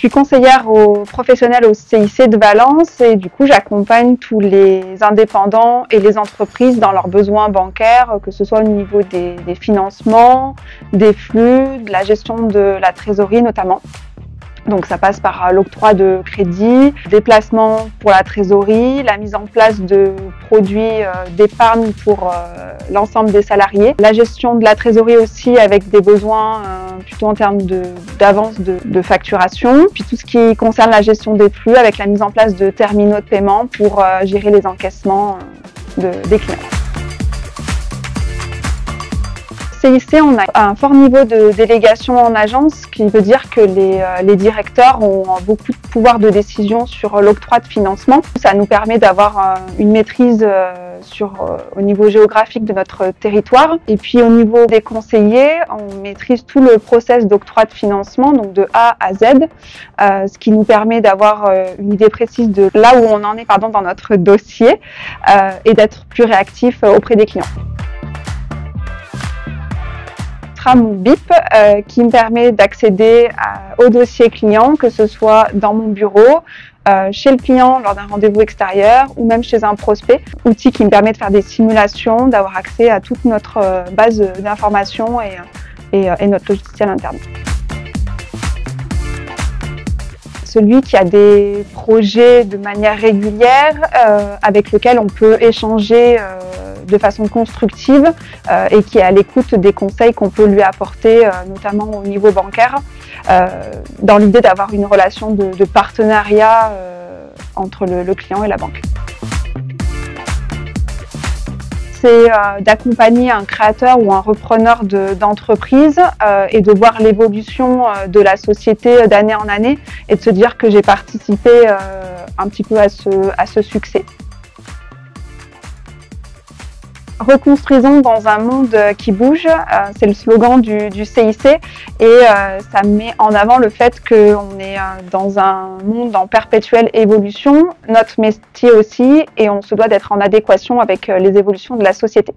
suis conseillère aux professionnels au CIC de Valence et du coup j'accompagne tous les indépendants et les entreprises dans leurs besoins bancaires, que ce soit au niveau des financements, des flux, de la gestion de la trésorerie notamment. Donc ça passe par l'octroi de crédit, des placements pour la trésorerie, la mise en place de produits d'épargne pour l'ensemble des salariés, la gestion de la trésorerie aussi avec des besoins plutôt en termes d'avance de facturation, puis tout ce qui concerne la gestion des flux avec la mise en place de terminaux de paiement pour gérer les encaissements des clients. CIC, on a un fort niveau de délégation en agence, ce qui veut dire que les directeurs ont beaucoup de pouvoir de décision sur l'octroi de financement. Ça nous permet d'avoir une maîtrise au niveau géographique de notre territoire. Et puis au niveau des conseillers, on maîtrise tout le process d'octroi de financement, donc de A à Z, ce qui nous permet d'avoir une idée précise de là où on en est dans notre dossier et d'être plus réactif auprès des clients. Mon BIP qui me permet d'accéder au dossier client, que ce soit dans mon bureau, chez le client lors d'un rendez-vous extérieur ou même chez un prospect. Outil qui me permet de faire des simulations, d'avoir accès à toute notre base d'informations et notre logiciel interne. Celui qui a des projets de manière régulière avec lequel on peut échanger de façon constructive et qui est à l'écoute des conseils qu'on peut lui apporter, notamment au niveau bancaire, dans l'idée d'avoir une relation de partenariat entre le client et la banque. C'est d'accompagner un créateur ou un repreneur d'entreprise et de voir l'évolution de la société d'année en année et de se dire que j'ai participé un petit peu à ce succès. Reconstruisons dans un monde qui bouge, c'est le slogan du CIC et ça met en avant le fait qu'on est dans un monde en perpétuelle évolution, notre métier aussi, et on se doit d'être en adéquation avec les évolutions de la société.